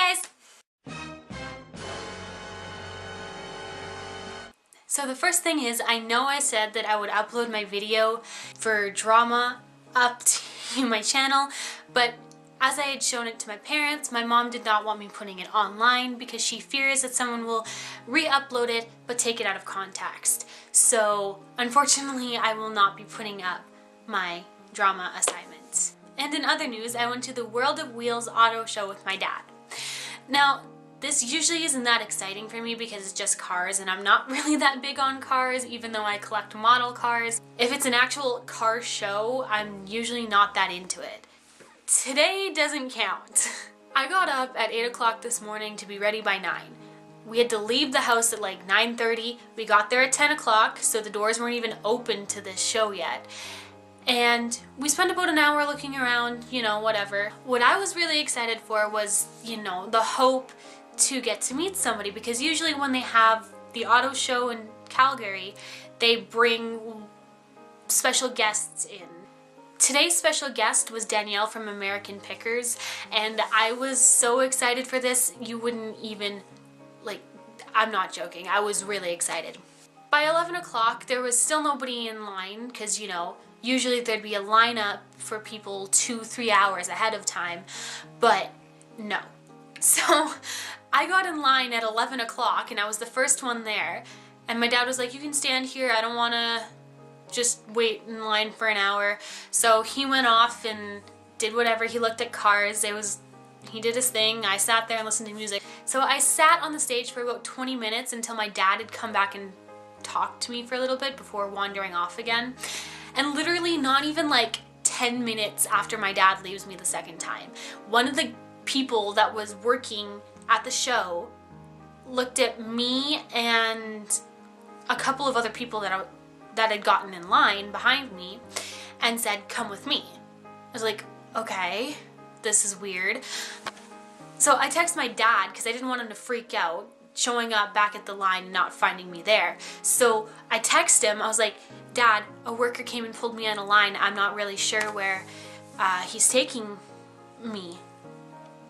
Hey guys! So the first thing is, I know I said that I would upload my video for drama up to my channel, but as I had shown it to my parents, my mom did not want me putting it online because she fears that someone will re-upload it but take it out of context. So unfortunately, I will not be putting up my drama assignments. And in other news, I went to the World of Wheels auto show with my dad. Now, this usually isn't that exciting for me because it's just cars and I'm not really that big on cars, even though I collect model cars. If it's an actual car show, I'm usually not that into it. Today doesn't count. I got up at 8 o'clock this morning to be ready by 9. We had to leave the house at like 9:30. We got there at 10 o'clock, so the doors weren't even open to this show yet. And we spent about an hour looking around, you know, whatever. What I was really excited for was, you know, the hope to get to meet somebody, because usually when they have the auto show in Calgary, they bring special guests in. Today's special guest was Danielle from American Pickers, and I was so excited for this, you wouldn't even, like, I'm not joking, I was really excited. By 11 o'clock, there was still nobody in line, because, you know, usually there'd be a lineup for people 2-3 hours ahead of time, but no. So I got in line at 11 o'clock and I was the first one there, and my dad was like, you can stand here, I don't want to just wait in line for an hour. So he went off and did whatever. He looked at cars. He did his thing. I sat there and listened to music. So I sat on the stage for about 20 minutes until my dad had come back and talked to me for a little bit before wandering off again. And literally not even like 10 minutes after my dad leaves me the second time, one of the people that was working at the show looked at me and a couple of other people that had gotten in line behind me and said, come with me. I was like, okay, this is weird. So I texted my dad because I didn't want him to freak out showing up back at the line and not finding me there. So I texted him, I was like, Dad, a worker came and pulled me on a line. I'm not really sure where he's taking me.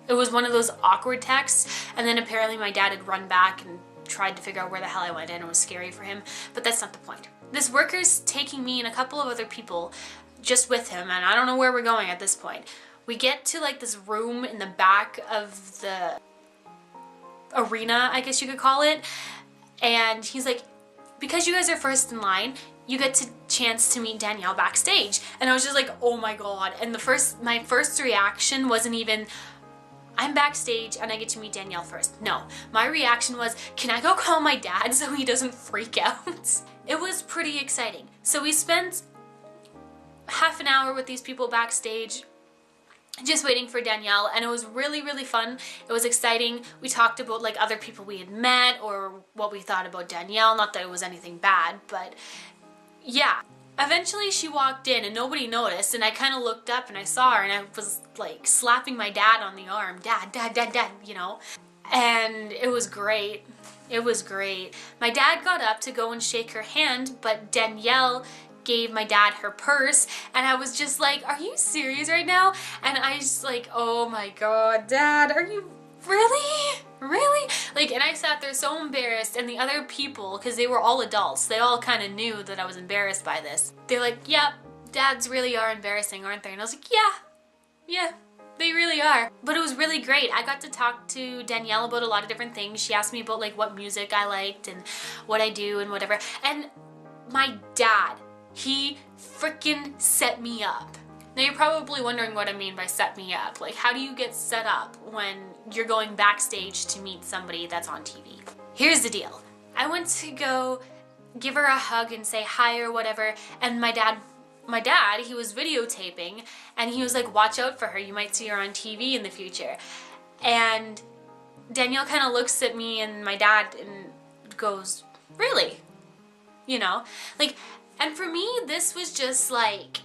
It was one of those awkward texts, and then apparently my dad had run back and tried to figure out where the hell I went, and it was scary for him, but that's not the point. This worker's taking me and a couple of other people just with him, and I don't know where we're going at this point. We get to like this room in the back of the arena, I guess you could call it, and he's like, because you guys are first in line, you get to chance to meet Danielle backstage. And I was just like, oh my god. And my first reaction wasn't even, I'm backstage and I get to meet Danielle first. No, my reaction was, can I go call my dad so he doesn't freak out? It was pretty exciting. So we spent half an hour with these people backstage just waiting for Danielle, and it was really, really fun. It was exciting. We talked about like other people we had met or what we thought about Danielle. Not that it was anything bad, but yeah. Eventually she walked in and nobody noticed, and I kind of looked up and I saw her and I was like slapping my dad on the arm. Dad, dad, dad, dad, you know? And it was great. It was great. My dad got up to go and shake her hand, but Danielle gave my dad her purse, and I was just like, are you serious right now? And I just like, oh my god, Dad, are you really? Like, and I sat there so embarrassed, and the other people, because they were all adults, they all kind of knew that I was embarrassed by this. They're like, yeah, dads really are embarrassing, aren't they? And I was like, yeah, they really are. But it was really great. I got to talk to Danielle about a lot of different things. She asked me about like what music I liked and what I do and whatever. And my dad, he freaking set me up. Now you're probably wondering what I mean by set me up. Like, how do you get set up when you're going backstage to meet somebody that's on TV? Here's the deal. I went to go give her a hug and say hi or whatever, and my dad, he was videotaping, and he was like, watch out for her, you might see her on TV in the future. And Danielle kind of looks at me and my dad and goes, really? You know? Like, and for me, this was just like,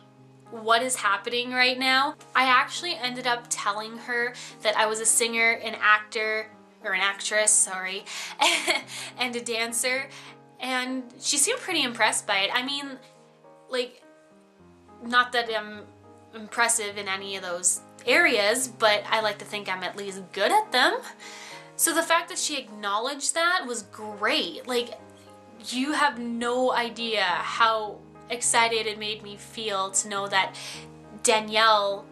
what is happening right now? I actually ended up telling her that I was a singer, an actor, or an actress, sorry, and a dancer, and she seemed pretty impressed by it. I mean, like, not that I'm impressive in any of those areas, but I like to think I'm at least good at them. So the fact that she acknowledged that was great. Like, you have no idea how excited it made me feel to know that Danielle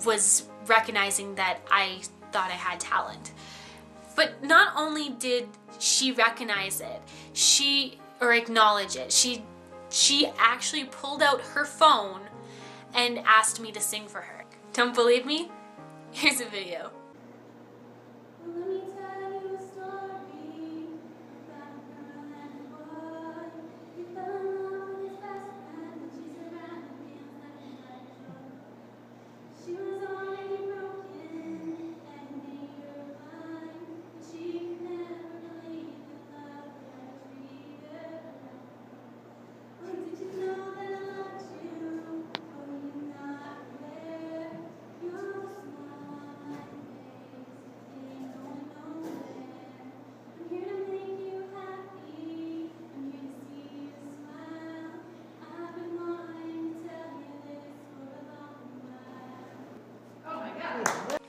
was recognizing that I thought I had talent. But not only did she recognize it, or acknowledge it, she actually pulled out her phone and asked me to sing for her. Don't believe me? Here's a video.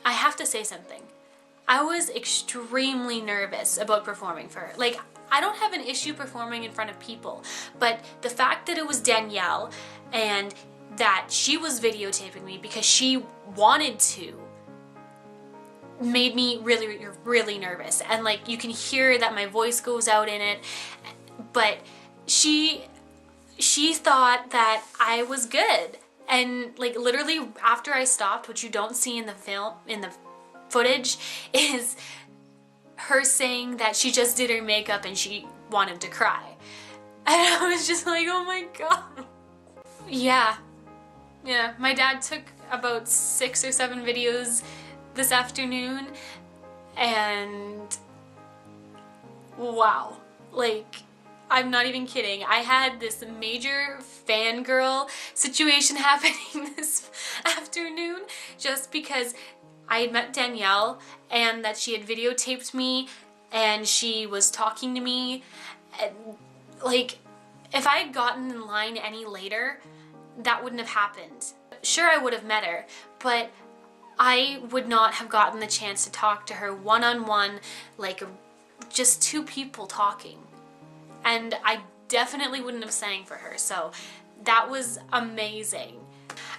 I have to say something. I was extremely nervous about performing for her. Like, I don't have an issue performing in front of people, but the fact that it was Danielle and that she was videotaping me because she wanted to made me really, really nervous. And like, you can hear that my voice goes out in it, but she thought that I was good. And like, literally after I stopped, which you don't see in the film, in the footage, is her saying that she just did her makeup and she wanted to cry. And I was just like, oh my god. Yeah, my dad took about 6 or 7 videos this afternoon, and wow, like, I'm not even kidding. I had this major fangirl situation happening this afternoon just because I had met Danielle and that she had videotaped me and she was talking to me. And, like, if I had gotten in line any later, that wouldn't have happened. Sure, I would have met her, but I would not have gotten the chance to talk to her one-on-one, like just 2 people talking. And I definitely wouldn't have sang for her, so that was amazing.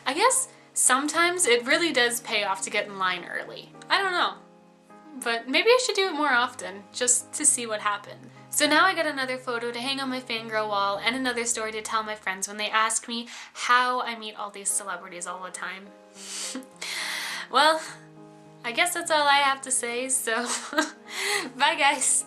I guess sometimes it really does pay off to get in line early. I don't know, but maybe I should do it more often, just to see what happened. So now I got another photo to hang on my fangirl wall and another story to tell my friends when they ask me how I meet all these celebrities all the time. Well, I guess that's all I have to say, so bye guys!